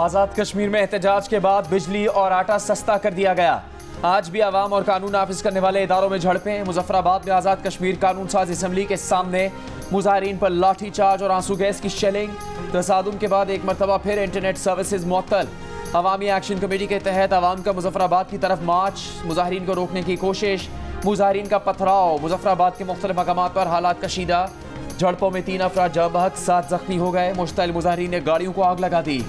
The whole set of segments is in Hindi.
आज़ाद कश्मीर में एहतजाज के बाद बिजली और आटा सस्ता कर दिया गया। आज भी आवाम और कानून नाफिज करने वाले इदारों में झड़पें। मुजफ्फराबाद में आज़ाद कश्मीर कानून साज असम्बली के सामने मुजाहिरीन पर लाठी चार्ज और आंसू गैस की शेलिंग। तसादुम के बाद एक मरतबा फिर इंटरनेट सर्विसेज मुअत्तल। अवामी एक्शन कमेटी के तहत आवाम का मुजफ्फराबाद की तरफ मार्च, मुजाहिरीन को रोकने की कोशिश, मुजाहिरीन का पथराव। मुजफ्फराबाद के मुख्तलिफ मकामात पर हालात कशीदा। झड़पों में 3 अफराद जाँ बहक, 7 जख्मी हो गए। मुश्तइल मुजाहिरीन ने गाड़ियों को आग लगा दी।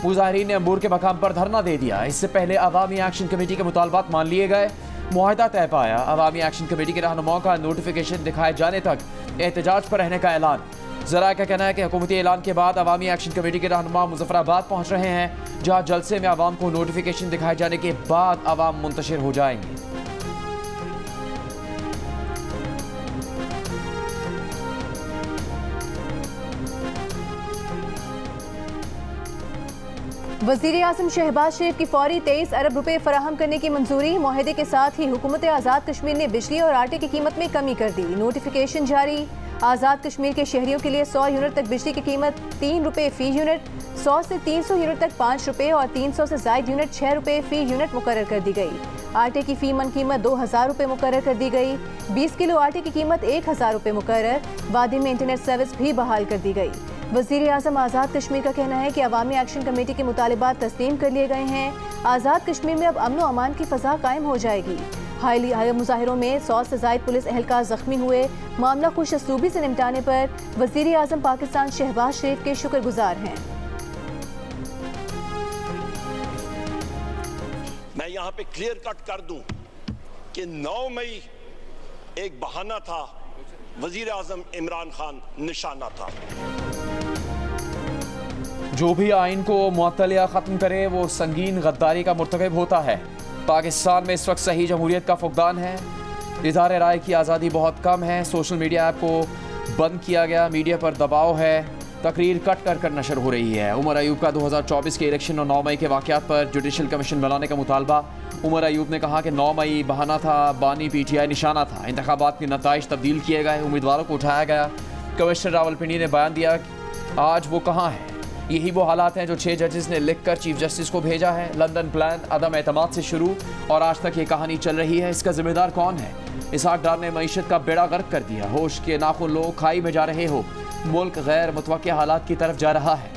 मुजाहिरीन ने अंबूर के मकाम पर धरना दे दिया। इससे पहले अवामी एक्शन कमेटी के मुतालबात मान लिए गए, मुआहदा तय पाया। अवामी एक्शन कमेटी के रहनुमाओं का नोटिफिकेशन दिखाए जाने तक एहतजाज पर रहने का ऐलान। ज़राए का कहना है कि हुकूमती ऐलान के बाद अवामी एक्शन कमेटी के रहनुमा मुजफ्फराबाद पहुँच रहे हैं, जहाँ जलसे में आवाम को नोटिफिकेशन दिखाए जाने के बाद आवाम मुंतशिर हो जाएंगे। वज़ीर-ए-आज़म शहबाज शरीफ की फौरी 23 अरब रुपए फराहम करने की मंजूरी। मुआहदे के साथ ही हुकूमत आज़ाद कश्मीर ने बिजली और आटे की कीमत में कमी कर दी। नोटिफिकेशन जारी। आज़ाद कश्मीर के शहरियों के लिए 100 यूनिट तक बिजली की कीमत 3 रुपए फ़ी यूनिट, 100 से 300 यूनिट तक 5 रुपए और 300 से ज़ायद यूनिट 6 रुपए फ़ी यूनिट मुकर्रर कर दी गई। आटे की फ़ी मन कीमत 2000 रुपए मुकर्रर कर दी गई। 20 किलो आटे की कीमत 1000 रुपए मुकर्रर। वादी में इंटरनेट सर्विस भी बहाल कर दी गई। वज़ीर-ए-आज़म आज़ाद कश्मीर का कहना है कि अवामी एक्शन कमेटी के मुतालिबात तस्लीम कर लिए गए हैं। आज़ाद कश्मीर में अब अमन व अमान की फ़ज़ा कायम हो जाएगी। हाल मुजाहिरों में 100 से ज़ायद पुलिस एहलकार ज़ख्मी हुए। मामला खुश असलूबी से निपटाने पर वज़ीर-ए-आज़म पाकिस्तान शहबाज शरीफ के शुक्रगुजार हैं। मैं यहाँ पे क्लियर कट कर दूं कि 9 मई एक बहाना था, वज़ीर-ए-आज़म इमरान खान निशाना था। जो भी आइन को मुअत्तल या ख़त्म करे वो संगीन गद्दारी का मुर्तकब होता है। पाकिस्तान में इस वक्त सही जमहूरियत का फुक़दान है। इज़हार राय की आज़ादी बहुत कम है। सोशल मीडिया ऐप को बंद किया गया। मीडिया पर दबाव है। तकरीर कट कर नशर हो रही है। उमर अयूब का 2024 के इलेक्शन और 9 मई के वाक़यात पर जुडिशल कमीशन बनाने का मुतालबा। उमर अयूब ने कहा कि 9 मई बहाना था, बानी PTI निशाना था। इंतखाबात के नताइज तब्दील किए गए, उम्मीदवारों को उठाया गया। कमिश्नर रावलपिंडी ने बयान दिया आज वो कहाँ है। यही वो हालात हैं जो 6 जजेस ने लिख कर चीफ जस्टिस को भेजा है। लंदन प्लान अदम एतमाद से शुरू और आज तक ये कहानी चल रही है। इसका जिम्मेदार कौन है? इसहाक डार ने मईशत का बेड़ा गर्क कर दिया। होश के नाखुन लोग खाई में जा रहे हो। मुल्क गैर मुतवक्किया हालात की तरफ जा रहा है।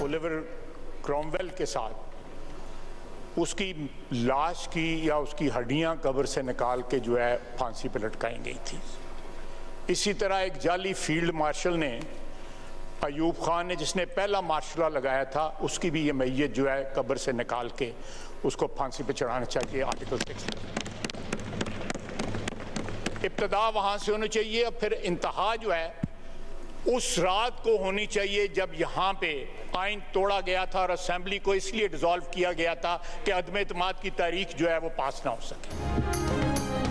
ओलिवर क्रॉमवेल के साथ उसकी लाश की या उसकी हड्डियां कब्र से निकाल के जो है फांसी पर लटकाई गई थी। इसी तरह एक जाली फील्ड मार्शल ने, अयूब खान ने, जिसने पहला मार्शला लगाया था, उसकी भी ये मैयत जो है कब्र से निकाल के उसको फांसी पे चढ़ाना चाहिए। आर्टिकल 6 इब्तदा वहां से होनी चाहिए और फिर इंतहा जो है उस रात को होनी चाहिए जब यहाँ पे आइन तोड़ा गया था और असेंबली को इसलिए डिसॉल्व किया गया था कि अदम एतमाद की तारीख जो है वो पास ना हो सके।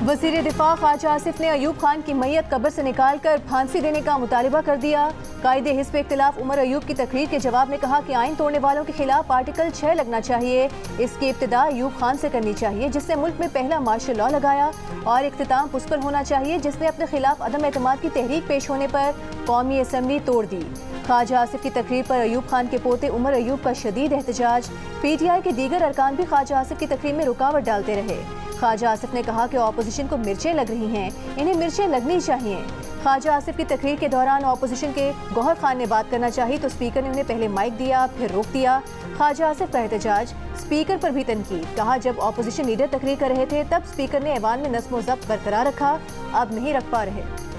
वज़ीर दिफा ख्वाजा आसिफ ने अयूब खान की मैयत कब्र से निकाल कर फांसी देने का मुतालिबा कर दिया। कायदे हिज़्ब इख्तिलाफ उमर अयूब की तकरीर के जवाब में कहा कि आइन तोड़ने वालों के खिलाफ आर्टिकल 6 लगना चाहिए। इसकी इब्तिदा अयूब खान से करनी चाहिए जिसने मुल्क में पहला मार्शल लॉ लगाया, और इख्तिताम उस पर होना चाहिए जिसने अपने खिलाफ अदम एतमाद की तहरीक पेश होने पर कौमी असम्बली तोड़ दी। ख्वाजा आसिफ की तकरीर पर अयूब खान के पोते उमर अयूब का शदीद एहतजाज। PTI के दीगर अरकान भी ख्वाजा आसिफ की तकरीर में रुकावट डालते रहे। ख्वाजा आसिफ ने कहा कि ऑपोजिशन को मिर्चें लग रही हैं, इन्हें मिर्चें लगनी चाहिए। ख्वाजा आसिफ की तकरीर के दौरान ऑपोजिशन के गौहर खान ने बात करना चाहिए तो स्पीकर ने उन्हें पहले माइक दिया फिर रोक दिया। ख्वाजा आसिफ का एहतजाज। स्पीकर पर भी तनकीद। कहा जब ऑपोजिशन लीडर तकरीर कर रहे थे तब स्पीकर ने ऐवान में नज़्म व ज़ब्त बरकरार रखा, अब नहीं रख पा रहे।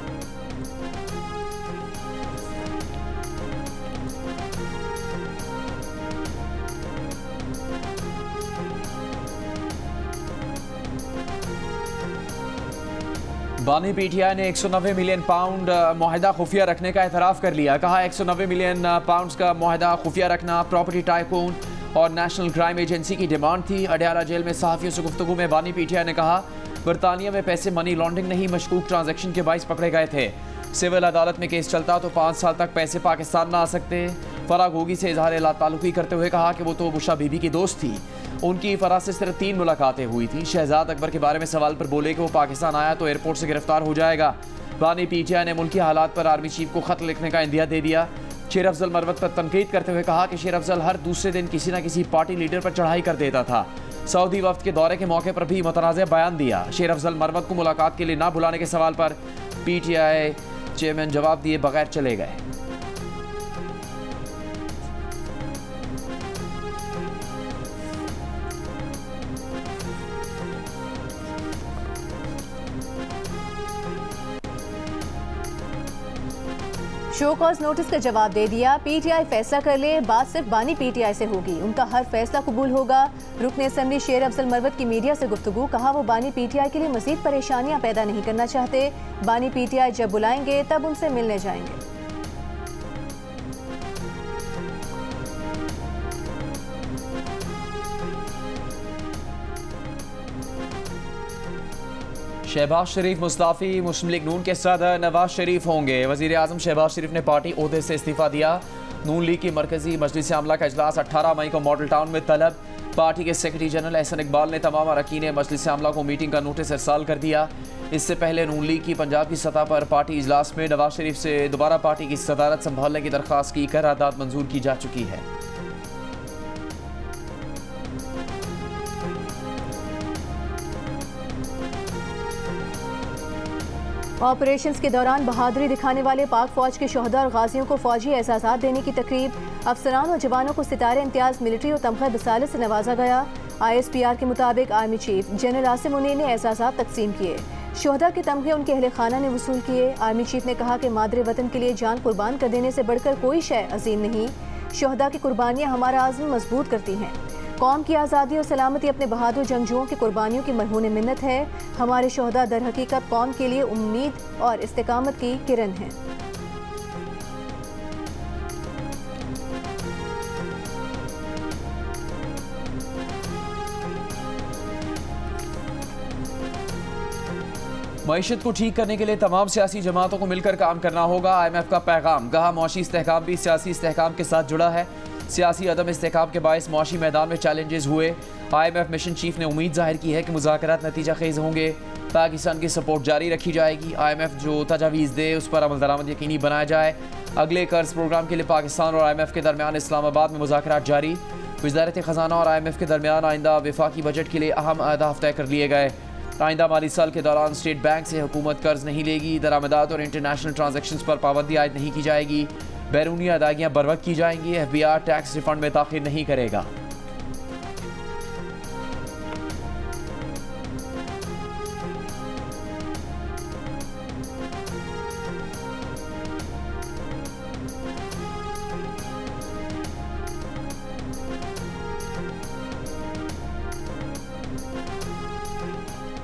बानी PTI ने 190 मिलियन पाउंड मुआहदा खुफिया रखने का एतराफ़ कर लिया। कहा 190 मिलियन पाउंड्स का मुआहदा खुफिया रखना प्रॉपर्टी टाइकून और नेशनल क्राइम एजेंसी की डिमांड थी। अडयाला जेल में सहाफ़ियों से गुफ्तगू में बानी PTI ने कहा बरतानिया में पैसे मनी लॉन्ड्रिंग नहीं मशकूक ट्रांजैक्शन के बाइस पकड़े गए थे। सिविल अदालत में केस चलता तो 5 साल तक पैसे पाकिस्तान ना आ सकते। फराग होगी से इजहार ताल्लुकी करते हुए कहा कि वो तो बुशा बीबी की दोस्त थी। उनकी फराज से सिर्फ 3 मुलाकातें हुई थी। शहजाद अकबर के बारे में सवाल पर बोले कि वो पाकिस्तान आया तो एयरपोर्ट से गिरफ्तार हो जाएगा। बानी पीटीआई ने मुल्की हालात पर आर्मी चीफ को खत लिखने का इंदिया दे दिया। शेर अफजल मरवत पर तनकीद करते हुए कहा कि शेर अफजल हर दूसरे दिन किसी न किसी पार्टी लीडर पर चढ़ाई कर देता था। सऊदी वफ्द के दौरे के मौके पर भी मुतनाज़ बयान दिया। शेर अफजल मरवत को मुलाकात के लिए ना बुलाने के सवाल पर पीटीआई चेयरमैन जवाब दिए बगैर चले गए। शो कॉज नोटिस का जवाब दे दिया। पीटीआई फैसला कर ले, बात सिर्फ बानी पीटीआई से होगी, उनका हर फैसला कबूल होगा। रुकन असेंबली शेर अफजल मरवत की मीडिया से गुफ्तगू, कहा वो बानी पीटीआई के लिए मजीद परेशानियां पैदा नहीं करना चाहते। बानी पीटीआई जब बुलाएंगे तब उनसे मिलने जाएंगे। शहबाज शरीफ मुस्ताफ़ी, मुस्लिम लीग नून के सदर नवाज शरीफ होंगे। वज़ीर आज़म शहबाज शरीफ ने पार्टी ओहदे से इस्तीफ़ा दिया। नून लीग की मरकजी मजलिस आमला का इजलास 18 मई को मॉडल टाउन में तलब। पार्टी के सेक्रेटरी जनरल एहसन इकबाल ने तमाम अरकान मजलिस आमला को मीटिंग का नोटिस इरसाल कर दिया। इससे पहले नून लीग की पंजाब की सतह पर पार्टी इजलास में नवाज शरीफ से दोबारा पार्टी की सदारत संभालने की दरख्वास्त की करारदाद मंजूर की जा चुकी है। ऑपरेशंस के दौरान बहादुरी दिखाने वाले पाक फौज के शोहदा और गाजियों को फौजी एहसासात देने की तकरीब। अफसरान और जवानों को सितारे इम्तियाज मिलिट्री और तमगा बसाले से नवाजा गया। ISPR के मुताबिक army chief general Asim Munir ने एहसासात तकसीम किए। शोहदा के तमगे उनके अहले खाना ने वसूल किए। आर्मी चीफ ने कहा कि मादरे वतन के लिए जान कुर्बान कर देने से बढ़कर कोई शय अजीम नहीं। शोहदा की कुर्बानियाँ हमारा आज़म मजबूत करती हैं। कौम की आज़ादी और सलामती अपने बहादुर जंगजुओं की कुर्बानियों की मरहून मिन्नत है। हमारे शोहदा दर हकीकत कौम के लिए उम्मीद और इस्तिकामत की किरण है। मईशत को ठीक करने के लिए तमाम सियासी जमातों को मिलकर काम करना होगा। IMF का पैगाम, कहा मुआशी इस्तेहकाम भी सियासी इस्तेहकाम के साथ जुड़ा है। सियासी अदम इस्तेहकाम के बायस मुआशी मैदान में चैलेंजेस हुए। IMF मिशन चीफ ने उम्मीद जाहिर की है कि मुज़ाकरात नतीजा खेज होंगे। पाकिस्तान की सपोर्ट जारी रखी जाएगी। IMF जो तजावीज़ दे उस पर अमल दरामद यकीनी बनाया जाए। अगले कर्ज प्रोग्राम के लिए पाकिस्तान और IMF के दरमियान इस्लामाबाद में मुज़ाकरात जारी। वज़ारत ख़जाना और IMF के दरमियान आइंदा वफाकी बजट के लिए अहम अहदाफ तय कर लिए गए। आइंदा माली साल के दौरान स्टेट बैंक से हुकूमत कर्ज नहीं लेगी। दरामदात और इंटरनेशनल ट्रांजैक्शंस पर पाबंदी आयद नहीं की जाएगी। बैरूनी अदायगियाँ बर वक्त की जाएंगी। FBR टैक्स रिफंड में ताख़ीर नहीं करेगा।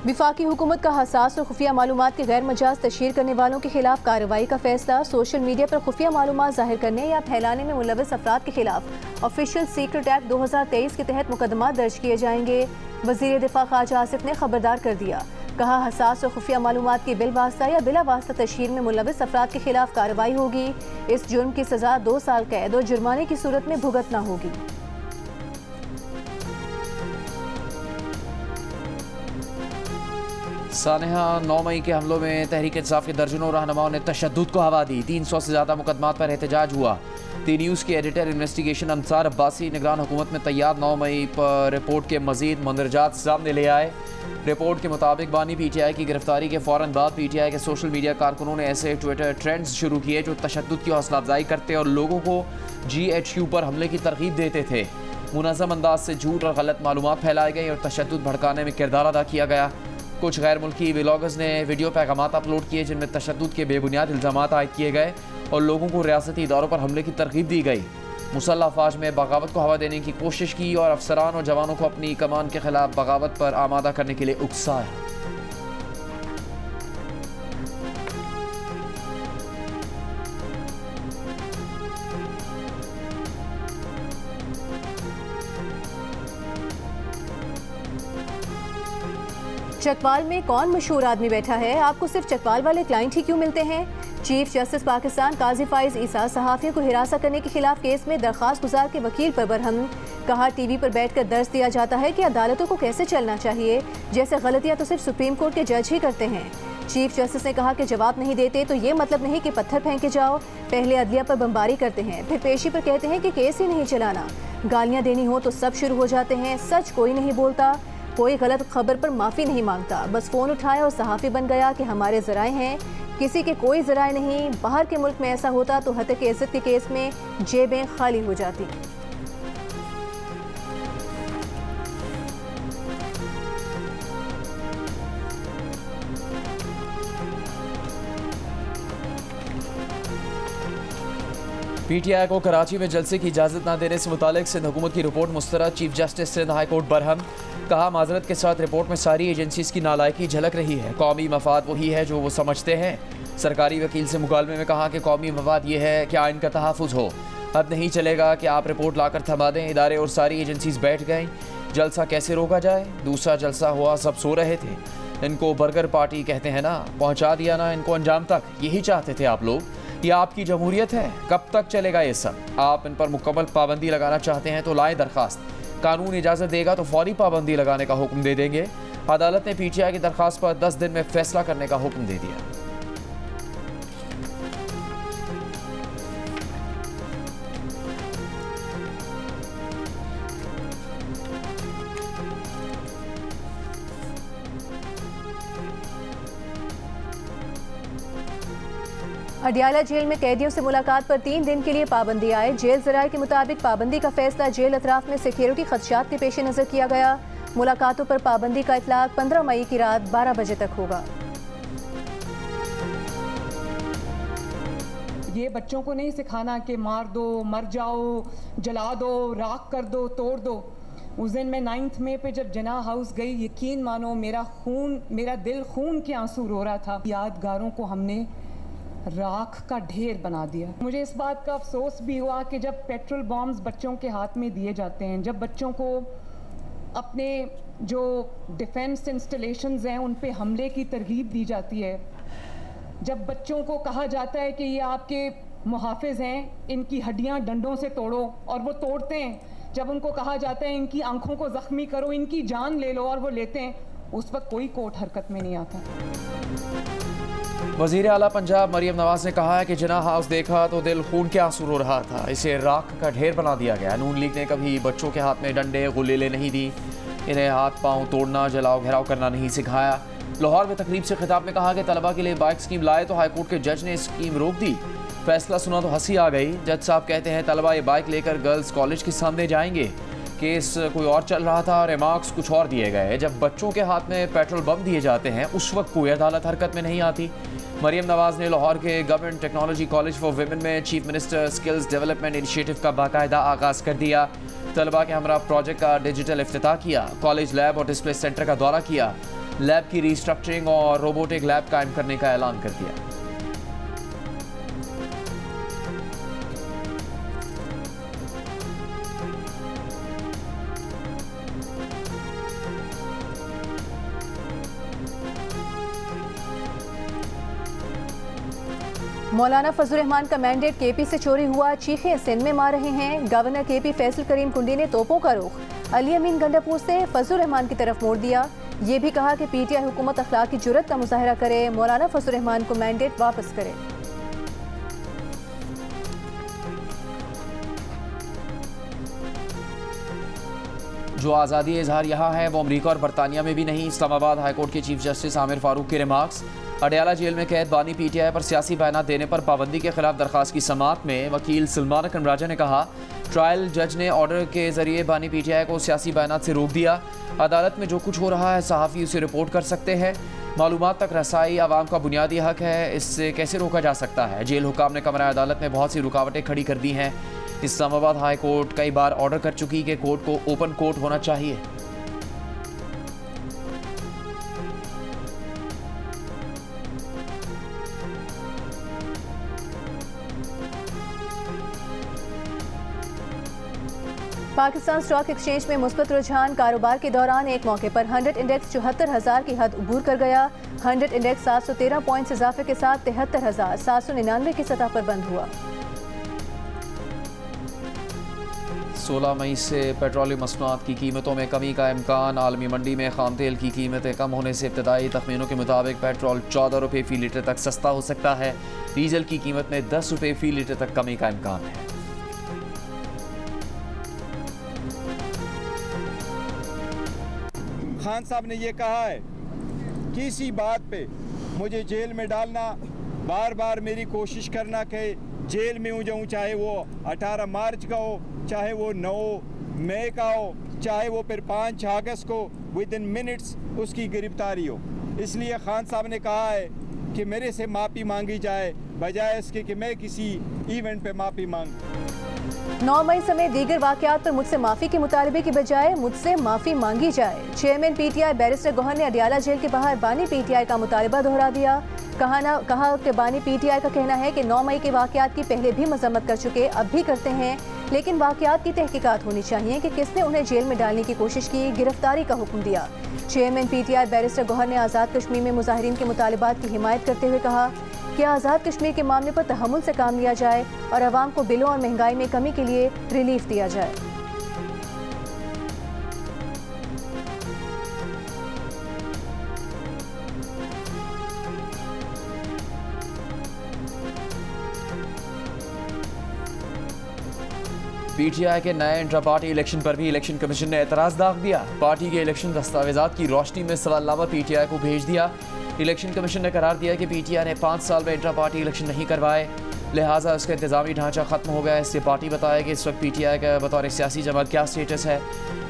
विफाकी हुकूमत का हसास और खुफिया मालूमात के गैर मजाज तशहीर करने वालों के खिलाफ कार्रवाई का फैसला। सोशल मीडिया पर खुफिया मालूमात जाहिर करने या फैलाने में मुलविस अफराद के खिलाफ ऑफिशियल सीक्रेट एक्ट 2023 के तहत मुकदमा दर्ज किए जाएंगे। वज़ीर दिफा ख्वाजा आसिफ ने खबरदार कर दिया। कहा हसास और खुफिया मालूमात की बिल वास्ता या बिला वास्ता तशहीर में मुलविस अफराद के खिलाफ कार्रवाई होगी। इस जुर्म की सजा 2 साल कैद और जुर्माने की सूरत में भुगतना होगी। सानेहा 9 मई के हमलों में तहरीक इंसाफ के दर्जनों रहनुमाओं ने तशद्दुद को हवा दी। 300 से ज़्यादा मुकदमात पर एहतजाज हुआ। टी न्यूज़ के एडिटर इन्वेस्टिगेशन अंसार अब्बासी निगरान हुकूमत में तैयार 9 मई पर रिपोर्ट के मजीद मंदरजात सामने ले आए। रिपोर्ट के मुताबिक बानी PTI की गिरफ्तारी के फ़ौरन बाद PTI के सोशल मीडिया कारकुनों ने ऐसे ट्विटर ट्रेंड्स शुरू किए जो तशद्दुद की हौसला अफजाई करते और लोगों को GHQ पर हमले की तरगीब देते थे। मुनज़्ज़म अंदाज से झूठ और गलत मालूमात फैलाई गई और तशद्दुद भड़काने में किरदार अदा किया गया। कुछ गैर मुल्की व्लॉगर्स ने वीडियो पैगामात अपलोड किए जिनमें तशद्दुद के बेबुनियाद इल्ज़ामात आयद किए गए और लोगों को रियासती इदारों पर हमले की तरगीब दी गई। मुसल्लह अफवाज में बगावत को हवा देने की कोशिश की और अफसरान और जवानों को अपनी कमान के खिलाफ बगावत पर आमादा करने के लिए उकसाया। चकवाल में कौन मशहूर आदमी बैठा है? आपको सिर्फ चकवाल वाले क्लाइंट ही क्यों मिलते हैं? चीफ जस्टिस पाकिस्तान काजी फाइज ईसा सहाफ़ियों को हिरासत करने के खिलाफ केस में दरख्वास्त गुजार के वकील पर बरहम। कहा टीवी पर बैठकर दर्ज दिया जाता है कि अदालतों को कैसे चलना चाहिए, जैसे गलतियां तो सिर्फ सुप्रीम कोर्ट के जज ही करते हैं। चीफ जस्टिस ने कहा कि जवाब नहीं देते तो ये मतलब नहीं कि पत्थर फेंके जाओ, पहले अदलिया पर बमबारी करते हैं, फिर पेशी पर कहते हैं कि केस ही नहीं चलाना, गालियां देनी हो तो सब शुरू हो जाते हैं, सच कोई नहीं बोलता, कोई गलत खबर पर माफ़ी नहीं मांगता, बस फ़ोन उठाया और सहाफ़ी बन गया कि हमारे ज़राए हैं, किसी के कोई ज़राए नहीं। बाहर के मुल्क में ऐसा होता तो हत्या की इज्जत के केस में जेबें खाली हो जाती। पीटीआई को कराची में जलसे की इजाज़त न देने से मुतालिक सिंध हुकूमत की रिपोर्ट मुस्तरद। Chief justice Sindh high court बरहम। कहा माजरत के साथ रिपोर्ट में सारी एजेंसीज की नालायकी झलक रही है, कौमी मफाद वही है जो वो समझते हैं। सरकारी वकील से मुकालमे में कहा कि कौमी मफाद ये है कि आइन का तहफ़्फ़ुज़ हो, अब नहीं चलेगा कि आप रिपोर्ट लाकर थमा दें। इदारे और सारी एजेंसीज बैठ गए, जलसा कैसे रोका जाए। दूसरा जलसा हुआ, सब सो रहे थे। इनको बर्गर पार्टी कहते हैं ना, पहुँचा दिया ना इनको अंजाम तक। यही चाहते थे आप लोग, ये आपकी जमहूरियत है, कब तक चलेगा ये सब। आप इन पर मुकम्मल पाबंदी लगाना चाहते हैं तो लाएं दरखास्त, कानून इजाज़त देगा तो फौरी पाबंदी लगाने का हुक्म दे देंगे। अदालत ने पीटीआई की दरखास्त पर 10 दिन में फैसला करने का हुक्म दे दिया। अडियाला जेल में कैदियों से मुलाकात पर 3 दिन के लिए पाबंदी आए। जेल ज़राए के मुताबिक पाबंदी का फैसला जेल अतराफ में सिक्योरिटी खदशात के पेश नज़र किया गया। मुलाकातों पर पाबंदी का इतलाक 15 मई की रात 12 बजे तक होगा। ये बच्चों को नहीं सिखाना कि मार दो, मर जाओ, जला दो, राख कर दो, तोड़ दो। उस दिन मैं 9 मई पे जब जिन्ना हाउस गई, यकीन मानो मेरा दिल खून के आंसू रो रहा था। यादगारों को हमने राख का ढेर बना दिया। मुझे इस बात का अफसोस भी हुआ कि जब पेट्रोल बॉम्ब्स बच्चों के हाथ में दिए जाते हैं, जब बच्चों को अपने जो डिफेंस इंस्टॉलेशंस हैं उन पे हमले की तरगीब दी जाती है, जब बच्चों को कहा जाता है कि ये आपके मुहाफिज हैं, इनकी हड्डियां डंडों से तोड़ो और वो तोड़ते हैं, जब उनको कहा जाता है इनकी आंखों को जख्मी करो, इनकी जान ले लो और वो लेते हैं, उस वक्त कोई कोर्ट हरकत में नहीं आता। वज़ीर आला पंजाब मरियम नवाज ने कहा है कि जिन्ना हाउस देखा तो दिल खून के आंसू रो रहा था, इसे राख का ढेर बना दिया गया। नून लीग ने कभी बच्चों के हाथ में डंडे गुलेले नहीं दी, इन्हें हाथ पांव तोड़ना, जलाओ घेराव करना नहीं सिखाया। लाहौर में तकरीब से खिताब में कहा कि तलबा के लिए बाइक स्कीम लाए तो हाईकोर्ट के जज ने स्कीम रोक दी। फैसला सुना तो हंसी आ गई। जज साहब कहते हैं तलबा ये बाइक लेकर गर्ल्स कॉलेज के सामने जाएंगे। केस कोई और चल रहा था, रिमार्क्स कुछ और दिए गए। जब बच्चों के हाथ में पेट्रोल बम दिए जाते हैं उस वक्त कोई अदालत हरकत में नहीं आती। मरियम नवाज ने लाहौर के government technology college for women में chief minister skills development initiative का बाकायदा आगाज़ कर दिया। तलबा के हमरा प्रोजेक्ट का डिजिटल इफ्तिताह किया, कॉलेज लैब और डिस्प्ले सेंटर का दौरा किया, लैब की रीस्ट्रक्चरिंग और रोबोटिक लैब कायम करने का ऐलान कर दिया। मौलाना फजल रहमान का मैंडेट केपी से चोरी हुआ, चीखें सिंध में मार रहे हैं। गवर्नर केपी फैसल करीम कुंडी ने तोपों का रुख अली अमीन गंडापुर से फजल रहमान की तरफ मोड़ दिया। ये भी कहा कि पीटीआई हुकूमत अखलाक की जुर्रत का मुजाहरा करे, मौलाना फजल रहमान को मैंडेट वापस करे। जो आज़ादी इजहार यहाँ है वो अमरीका और बरतानिया में भी नहीं। इस्लामाबाद हाईकोर्ट के चीफ जस्टिस आमिर फारूक के रिमार्क्स। अडियाला जेल में कैद बानी पीटीआई पर सियासी बयान देने पर पाबंदी के खिलाफ दरखास्त की समाअत में वकील सलमान कमराजा ने कहा ट्रायल जज ने ऑर्डर के जरिए बानी पीटीआई को सियासी बयान से रोक दिया। अदालत में जो कुछ हो रहा है सहाफ़ी उसे रिपोर्ट कर सकते हैं। मालूमात तक रसाई आवाम का बुनियादी हक है, इससे कैसे रोका जा सकता है। जेल हुकाम ने कमरा अदालत में बहुत सी रुकावटें खड़ी कर दी हैं। इस्लामाबाद हाई कोर्ट कई बार ऑर्डर कर चुकी कि कोर्ट को ओपन कोर्ट होना चाहिए। पाकिस्तान स्टॉक एक्सचेंज में मुस्बत रुझान। कारोबार के दौरान एक मौके पर 100 इंडेक्स 74,000 की हद अबूर कर गया। 100 इंडेक्स 713 पॉइंट्स इजाफे के साथ 73,799 की सतह पर बंद हुआ। 16 मई से पेट्रोलियम मसनूआत की कीमतों में कमी का इम्कान। आलमी मंडी में खाम तेल की कीमतें कम होने से इब्तदाई तखमीनों के मुताबिक पेट्रोल 14 रुपये फ़ी लीटर तक सस्ता हो सकता है। डीजल की कीमत में 10 रुपये फ़ी लीटर तक कमी का इम्कान है। खान साहब ने ये कहा है कि इसी बात पे मुझे जेल में डालना, बार बार मेरी कोशिश करना कि जेल में हूँ जाऊँ, चाहे वो 18 मार्च का हो, चाहे वो 9 मई का हो, चाहे वो फिर 5 अगस्त को विद इन मिनट्स उसकी गिरफ्तारी हो। इसलिए खान साहब ने कहा है कि मेरे से माफ़ी मांगी जाए बजाय इसके कि मैं किसी इवेंट पे माफ़ी मांगूं। 9 मई समेत दीगर वाक़यात पर मुझसे माफ़ी के मुतालबे की बजाय मुझसे माफ़ी मांगी जाए। चेयरमैन PTI बैरिस्टर गौहर ने अडियाला जेल के बाहर बानी PTI का मुतालबा दोहरा दिया। कहा कि बानी PTI का कहना है कि 9 मई के वाक़यात की पहले भी मजम्मत कर चुके, अब भी करते हैं, लेकिन वाक़यात की तहकीकात होनी चाहिए कि किसने उन्हें जेल में डालने की कोशिश की, गिरफ्तारी का हुक्म दिया। चेयरमैन PTI बैरिस्टर गौहर ने आज़ाद कश्मीर में मुजाहिरीन के मुतालबात की हिमायत करते हुए कहा कि आज़ाद कश्मीर के मामले पर तहम्मुल से काम लिया जाए और अवाम को बिलों और महंगाई में कमी के लिए रिलीफ दिया जाए। PTI के नए इंट्रा पार्टी इलेक्शन पर भी इलेक्शन कमीशन ने एतराज़ दाग दिया। पार्टी के इलेक्शन दस्तावेजात की रोशनी में सवालनामा PTI को भेज दिया। इलेक्शन कमीशन ने करार दिया कि PTI ने 5 साल में इंट्रा पार्टी इलेक्शन नहीं करवाए, लिहाजा उसका इंतजामी ढांचा ख़त्म हो गया। इससे पार्टी बताया कि इस वक्त PTI का बतौर सियासी जमात क्या स्टेटस है।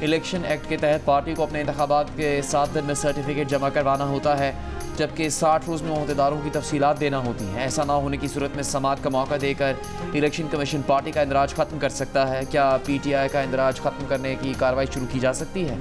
इलेक्शन एक्ट के तहत पार्टी को अपने इंतखाबात के 7 दिन में सर्टिफिकेट जमा करवाना होता है, जबकि 60 रोज़ में अहदेदारों की तफसीलात देना होती हैं। ऐसा ना होने की सूरत में समाअत का मौका देकर इलेक्शन कमीशन पार्टी का इंदराज ख़त्म कर सकता है। क्या PTI का इंदराज ख़त्म करने की कार्रवाई शुरू की जा सकती है?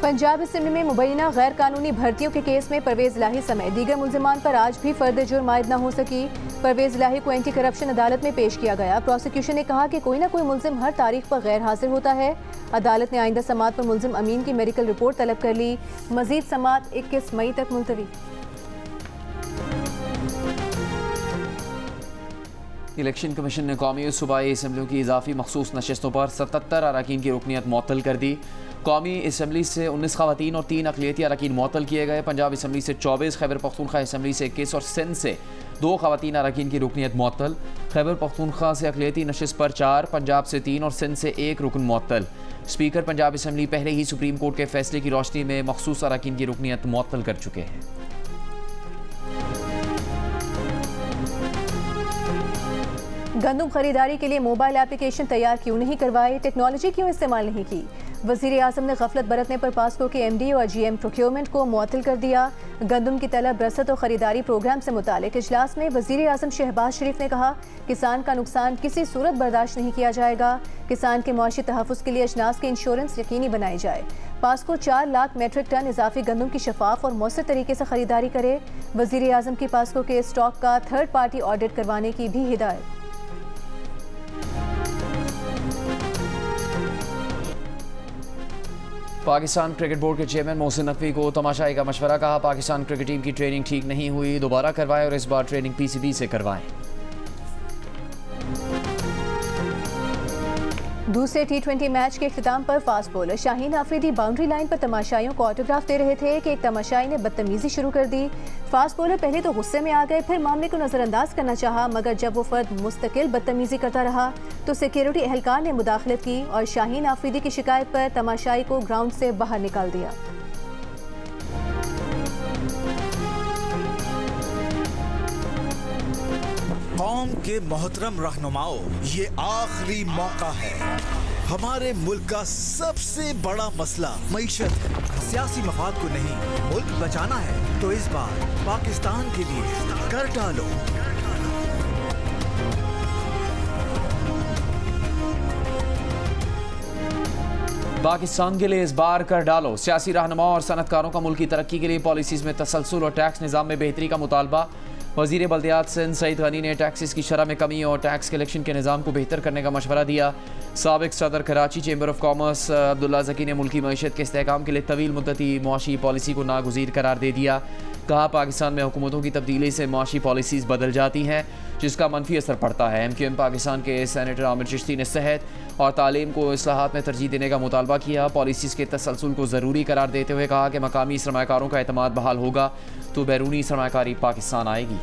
पंजाब असेंबली में मुबैना गैर कानूनी भर्तियों के केस में परवेज़ इलाही समेत दीगर मुल्ज़िमान पर आज भी फर्द जुर्म आयद न हो सकी। परवेज़ इलाही को एंटी करप्शन अदालत में पेश किया गया। प्रोसिक्यूशन ने कहा कि कोई ना कोई मुल्ज़िम हर तारीख पर गैर हाजिर होता है। अदालत ने आइंदा समाअत पर मुल्ज़िम अमीन की मेडिकल रिपोर्ट तलब कर ली। मज़ीद समाअत 21 मई तक मुलतवी। इलेक्शन कमीशन ने कौमी और सूबाई असम्बलियों की इजाफी मखसूस नशस्तों पर 77 अरकान की रुकनीत मुअत्तल कर दी। कौमी असम्बली से 19 ख़वातीन और 3 अक़लियती अरकान मुअत्तल किए गए। पंजाब असम्बली से 24, खैबर पख्तूनख्वा असम्बली से 21 और सिंध से 2 ख़वातीन अरकान की रुकनीत मुअत्तल। खैबर पख्तूनख्वा से अक़लियती नशिस्त पर 4, पंजाब से 3 और सिंध से 1 रुकन मुअत्तल। स्पीकर पंजाब असम्बली पहले ही सुप्रीम कोर्ट के फैसले की रोशनी में मखसूस अरकान की रुकनीत मुअत्तल कर चुके हैं। गंदम खरीदारी के लिए मोबाइल एप्लीकेशन तैयार क्यों नहीं करवाई, टेक्नोलॉजी क्यों इस्तेमाल नहीं की। वज़ीर आज़म ने गफलत बरतने पर पास्को के MD और GM प्रोक्योरमेंट को मुअत्तल कर दिया। गंदम की तलब, रसद और ख़रीदारी प्रोग्राम से मुतालिक इजलास में वज़ीर आज़म शहबाज शरीफ ने कहा किसान का नुकसान किसी सूरत बर्दाश्त नहीं किया जाएगा। किसान के मुआशी तहफ़्फ़ुज़ के लिए अजनास के इंश्योरेंस यकीनी बनाई जाए। पास्को 4 लाख मेट्रिक टन इजाफी गंदम की शफाफ और मौसर तरीके से ख़रीदारी करे। वज़ीर आज़म की पास्को के स्टॉक का 3rd पार्टी ऑडिट करवाने की भी हिदायत। पाकिस्तान क्रिकेट बोर्ड के चेयरमैन मोहसिन नकवी को तमाशाई का मशवरा। कहा पाकिस्तान क्रिकेट टीम की ट्रेनिंग ठीक नहीं हुई, दोबारा करवाएं और इस बार ट्रेनिंग PCB से करवाएं। दूसरे T20 मैच के इख्तिताम पर fast bowler Shaheen Afridi boundary line पर तमाशाइयों को ऑटोग्राफ दे रहे थे कि एक तमाशाई ने बदतमीजी शुरू कर दी। फास्ट बॉलर पहले तो गुस्से में आ गए, फिर मामले को नजरअंदाज करना चाहा, मगर जब वो फर्द मुस्तकिल बदतमीजी करता रहा तो सिक्योरिटी एहलकार ने मुदाखलत की और शाहीन आफरीदी की शिकायत पर तमाशाई को ग्राउंड से बाहर निकाल दिया। कौम के मोहतरम रहनुमाओं, ये आखिरी मौका है। हमारे मुल्क का सबसे बड़ा मसला मईशत है। सियासी मफाद को नहीं, मुल्क बचाना है तो इस बार पाकिस्तान के लिए कर डालो। पाकिस्तान के लिए इस बार कर डालो। सियासी रहनुमाओं और सनतकारों का मुल्क की तरक्की के लिए पॉलिसीज़ में तसलसल और टैक्स निज़ाम में बेहतरी का मुतालबा। वज़ीर बल्दियात सिंध सईद गनी ने टैक्सेस की शरह में कमी और टैक्स कलेक्शन के निज़ाम को बेहतर करने का मशवरा दिया। साबिक सदर Karachi chamber of commerce Abdullah Zaki ने मुल्की मईशत के इस्तेहकाम के लिए तवील मुद्दती मुआशी पॉलिसी को नागुज़ीर करार दे दिया। कहा पाकिस्तान में हुकूमतों की तब्दीली से मुआशी पॉलिसीज़ बदल जाती हैं जिसका मनफी असर पड़ता है। MQM पाकिस्तान के सैनेटर आमिर चिश्ती ने सेहत और तालीम को इस्लाहात में तरजीह देने का मुतालबा किया। पॉलिसीज़ के तसलसल को ज़रूरी करार देते हुए कहा कि मकामी सरमाकारों का एतमाद बहाल होगा तो बैरूनी सरमाकारी पाकिस्तान आएगी।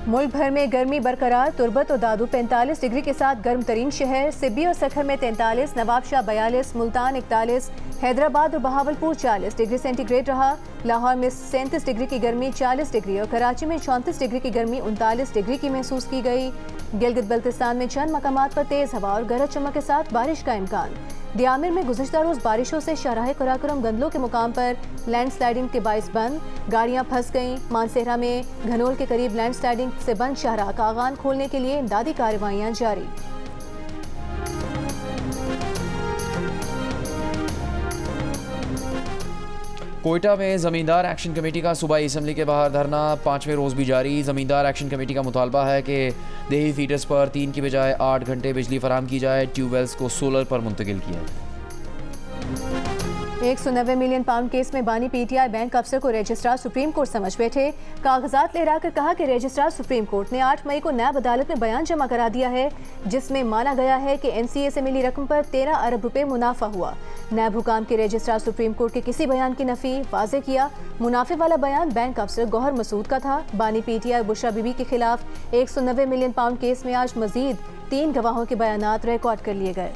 मुल्क भर में गर्मी बरकरार। तुरबत और दादू 45 डिग्री के साथ गर्म तरीन शहर। सिब्बी और सखर में 43, नवाबशाह 42, मुल्तान 41, हैदराबाद और बहावलपुर 40 डिग्री सेंटीग्रेड रहा। लाहौर में 37 डिग्री की गर्मी 40 डिग्री और कराची में 34 डिग्री की गर्मी 39 डिग्री की महसूस की गई। गिलगित बल्तिस्तान में चंद मकामात पर तेज हवा और गरज चमक के साथ बारिश का इम्कान। दियामिर में गुज़िश्ता रोज बारिशों से शाहराह कराकोरम गंदलों के मुकाम पर लैंडस्लाइडिंग के बाइस बंद, गाड़ियां फंस गईं। मानसेहरा में घनोल के करीब लैंडस्लाइडिंग से बंद शाहराह का आगान खोलने के लिए इमदादी कार्रवाइयां जारी। कोयटा में ज़मींदार एक्शन कमेटी का सूबाई असम्बली के बाहर धरना 5वें रोज़ भी जारी। ज़मींदार एक्शन कमेटी का मुतालबा है कि देही फीडर्स पर 3 की बजाय 8 घंटे बिजली फराहम की जाए, ट्यूबवेल्स को सोलर पर मुंतकिल किया जाए। 190 मिलियन पाउंड केस में बानी PTI बैंक अफसर को रजिस्ट्रार सुप्रीम कोर्ट समझ बैठे। कागजात लहराकर कहा कि रजिस्ट्रार सुप्रीम कोर्ट ने 8 मई को नैब अदालत में बयान जमा करा दिया है जिसमें माना गया है कि NCA से मिली रकम पर 13 अरब रुपए मुनाफा हुआ। नैब हुकाम के रजिस्ट्रार सुप्रीम कोर्ट के किसी बयान की नफी वाज़े किया। मुनाफे वाला बयान बैंक अफसर गौहर मसूद का था। बानी PTI बुशरा बीबी के खिलाफ 190 मिलियन पाउंड केस में आज मजीद 3 गवाहों के बयानात रिकॉर्ड कर लिए गए।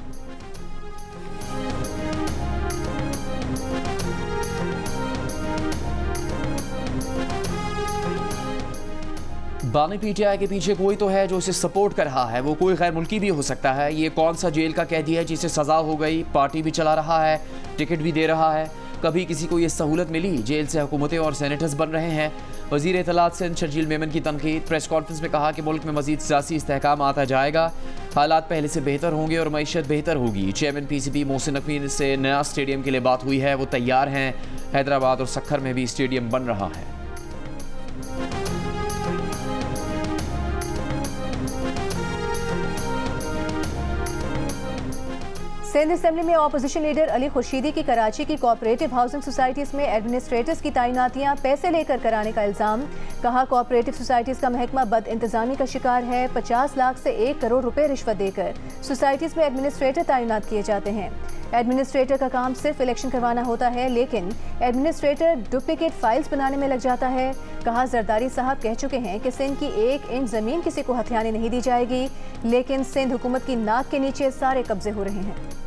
बानी PTI के पीछे कोई तो है जो इसे सपोर्ट कर रहा है। वो कोई गैर मुल्की भी हो सकता है। ये कौन सा जेल का कैदी है जिसे सज़ा हो गई, पार्टी भी चला रहा है, टिकट भी दे रहा है। कभी किसी को ये सहूलत मिली? जेल से हुकूमतें और सेनेटर्स बन रहे हैं। वज़ीर इत्तलात सिंध शर्जील मेमन की तनकीद। प्रेस कॉन्फ्रेंस में कहा कि मुल्क में मज़ीद सियासी इस्तेहकाम आता जाएगा, हालात पहले से बेहतर होंगे और मईशत बेहतर होगी। चेयरमैन PCB मोहसिन नकवी से नया स्टेडियम के लिए बात हुई है, वो तैयार हैं। हैदराबाद और सखर में भी स्टेडियम बन रहा है। सिंध असेंबली में ऑपोजिशन लीडर अली खुर्शीदी की कराची की कोऑपरेटिव हाउसिंग सोसाइटीज़ में एडमिनिस्ट्रेटर्स की तैनातियां पैसे लेकर कराने का इल्ज़ाम। कहा कोऑपरेटिव सोसाइटीज़ का महकमा बद इंतजामी का शिकार है। 50 लाख से 1 करोड़ रुपए रिश्वत देकर सोसाइटीज़ में एडमिनिस्ट्रेटर तैनात किए जाते हैं। एडमिनिस्ट्रेटर का काम सिर्फ इलेक्शन करवाना होता है, लेकिन एडमिनिस्ट्रेटर डुप्लीकेट फाइल्स बनाने में लग जाता है। कहा जरदारी साहब कह चुके हैं कि सिंध की 1 इंच ज़मीन किसी को हथियाने नहीं दी जाएगी, लेकिन सिंध हुकूमत की नाक के नीचे सारे कब्जे हो रहे हैं।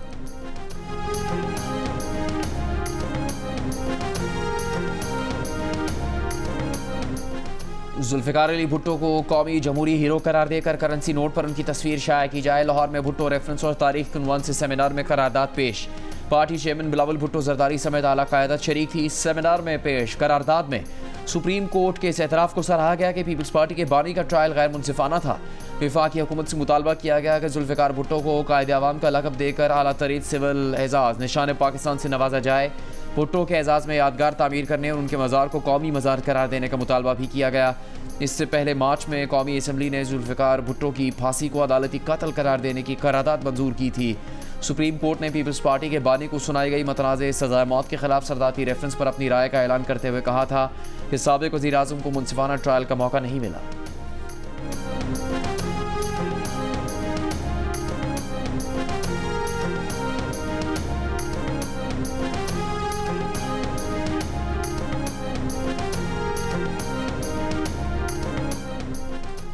जुल्फ़िकार अली भुट्टो को कौमी जमहूरी हीरो करार देकर करेंसी नोट पर उनकी तस्वीर शाया की जाए। लाहौर में भुट्टो रेफरेंस और तारीख उन्वान से सेमिनार में करारदाद पेश। पार्टी चेयरमैन बिलावल भुट्टो जरदारी समेत आला क़यादत शरीक थी। सेमिनार में पेश करारदाद में सुप्रीम कोर्ट के इस एतराफ़ को सराहा गया कि पीपल्स पार्टी के बानी का ट्रायल गैर मुनसिफाना था। वफाकी हुकूमत से मुतालबा किया गया कि जुल्फ़िकार भुट्टो को कायदे आवाम का लक़ब देकर आला तरीन सिविल एजाज़ निशान पाकिस्तान से नवाजा जाए। भुट्टो के एजाज़ में यादगार तामीर करने और उनके मज़ार को कौमी मज़ार करार देने का मुतालबा भी किया गया। इससे पहले मार्च में कौमी असम्बली ने जुल्फ़िकार भुट्टो की फांसी को अदालती कत्ल करार देने की करारदाद मंजूर की थी। सुप्रीम कोर्ट ने पीपल्स पार्टी के बानी को सुनाई गई मतनाज़े सज़ाए मौत के खिलाफ सरदाती रेफरेंस पर अपनी राय का ऐलान करते हुए कहा था कि साबिक़ वज़ीर आज़म को मुनसिफाना ट्रायल का मौका नहीं मिला।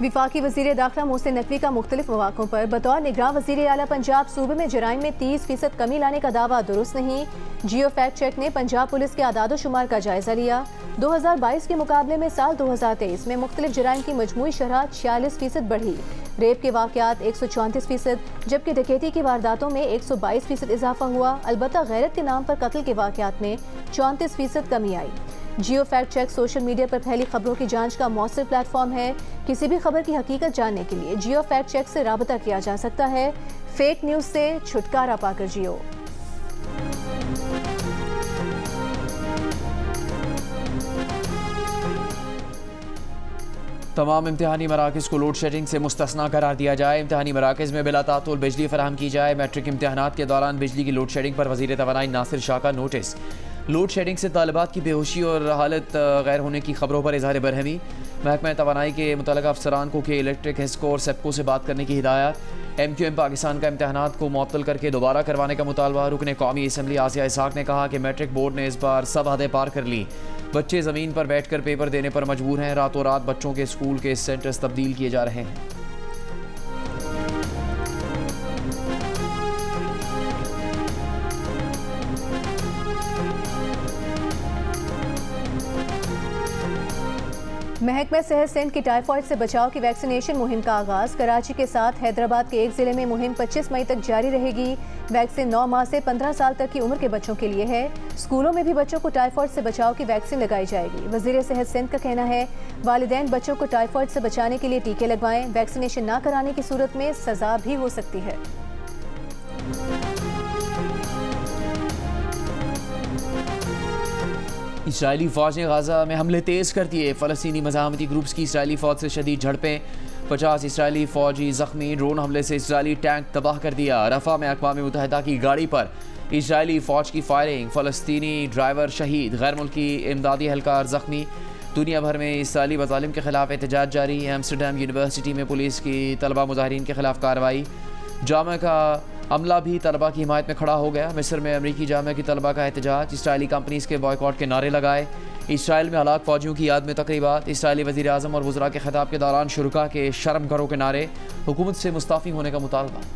विफाकी वज़ीर दाखिला मोहसिन नकवी का मुख्तलिफ मौक़ों पर बतौर निगरान वज़ीर आला पंजाब सूबे में जराइम में 30% कमी लाने का दावा दुरुस्त नहीं। जियो फैक्ट चेक ने पंजाब पुलिस के आदाद शुमार का जायजा लिया। 2022 के मुकाबले में साल 2023 में मुख्तलिफ जराइम की मजमूई शरह 46% बढ़ी। रेप के वाक़यात 134%, जबकि डकैती की वारदातों में 122% इजाफा हुआ। अलबत्ता गैरत के नाम पर कत्ल के वाक़यात में 34% कमी आई। जियो फैक्ट चेक सोशल मीडिया पर फैली खबरों की जांच का मौसर प्लेटफॉर्म है। किसी भी खबर की हकीकत जानने के लिए जियो फैक्ट चेक से राबता किया जा सकता है। फेक न्यूज से छुटकारा पाकर जियो। तमाम इम्तिहानी मराकज़ को लोड शेडिंग से मुस्तस्ना करार दिया जाए। इम्तिहानी मराकज़ में बिला तातुल बिजली फराहम की जाए। मैट्रिक इम्तिहानात के दौरान बिजली की लोड शेडिंग पर वज़ीर तवानाई नासिर शाह का नोटिस। लोड शेडिंग से तालिबात की बेहोशी और हालत गैर होने की खबरों पर इज़हार बरहमी। महकमा तवानाई के मुतल्लिक़ा अफसरान को के इलेक्ट्रिक हिस्को और सेप्को से बात करने की हिदायत। MQM पाकिस्तान का इम्तिहानात को मुअत्तल करके दोबारा करवाने का मुतालबा। रुकने कौमी असम्बली आसिया इसहाक ने कहा कि मैट्रिक बोर्ड ने इस बार सब हदें पार कर ली। बच्चे ज़मीन पर बैठ कर पेपर देने पर मजबूर हैं। रातों रात बच्चों के स्कूल के सेंटर्स तब्दील किए जा रहे हैं। महकमा सेहत सिंध की टाइफॉइड से बचाव की वैक्सीनेशन मुहिम का आगाज। कराची के साथ हैदराबाद के एक जिले में मुहिम 25 मई तक जारी रहेगी। वैक्सीन 9 माह से 15 साल तक की उम्र के बच्चों के लिए है। स्कूलों में भी बच्चों को टाइफॉइड से बचाव की वैक्सीन लगाई जाएगी। वजीर सेहत सिंध का कहना है वालिदैन बच्चों को टाइफॉइड से बचाने के लिए टीके लगवाएं। वैक्सीनेशन न कराने की सूरत में सजा भी हो सकती है। इसराइली फ़ौज ने गाज़ा में हमले तेज़ कर दिए। फ़लस्तीनी मज़ाहमती ग्रुप्स की इसराइली फ़ौज से शदीद झड़पें। 50 इसराइली फ़ौजी ज़ख्मी। ड्रोन हमले से इसराइली टैंक तबाह कर दिया। रफ़ा में अक़वाम मुत्तहिदा की गाड़ी पर इसराइली फ़ौज की फायरिंग। फ़लस्तीनी ड्राइवर शहीद। गैर मुल्की इमदादी एहलकार ज़ख्मी। दुनिया भर में इसराइली मज़ालिम के ख़िलाफ़ एहतजाज जारी। एम्स्टरडैम यूनिवर्सिटी में पुलिस की तलबा मुजाहिरीन के ख़िलाफ़ कार्रवाई। जामा का अमला भी तलबा की हिमायत में खड़ा हो गया। मिस्र में अमरीकी जामा की तलबा का एहतजाज। इसराइली कंपनीज़ के बॉयकॉट के नारे लगाए। इसराइल में हलाक फ़ौजियों की याद में तकरीबात। इसराइली वज़ीर आज़म और वज़रा के ख़िताब के दौरान शुरका के शर्म करो के नारे। हुकूमत से मुस्ताफ़ी होने का मुतालबा।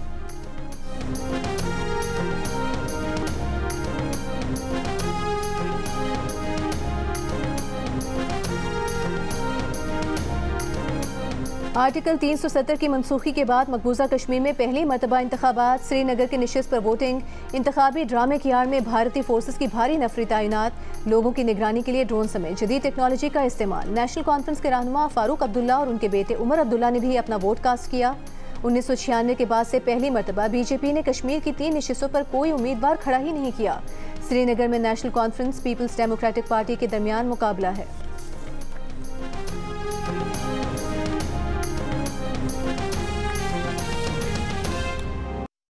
आर्टिकल 370 की मनसूखी के बाद मकबूजा कश्मीर में पहली मरतबा इंतखाबात। श्रीनगर के निशिस्त पर वोटिंग। इंतखाबी ड्रामे की आड़ में भारतीय फोर्सेस की भारी नफरी तैनात। लोगों की निगरानी के लिए ड्रोन समेत जदीद टेक्नोलॉजी का इस्तेमाल। नेशनल कॉन्फ्रेंस के रहनुमा फारूक अब्दुल्ला और उनके बेटे उमर अब्दुल्ला ने भी अपना वोट कास्ट किया। 1996 के बाद से पहली मरतबा बीजेपी ने कश्मीर की 3 निशिस्तों पर कोई उम्मीदवार खड़ा ही नहीं किया। श्रीनगर में नेशनल कॉन्फ्रेंस पीपल्स डेमोक्रेटिक पार्टी के दरमियान मुकाबला है।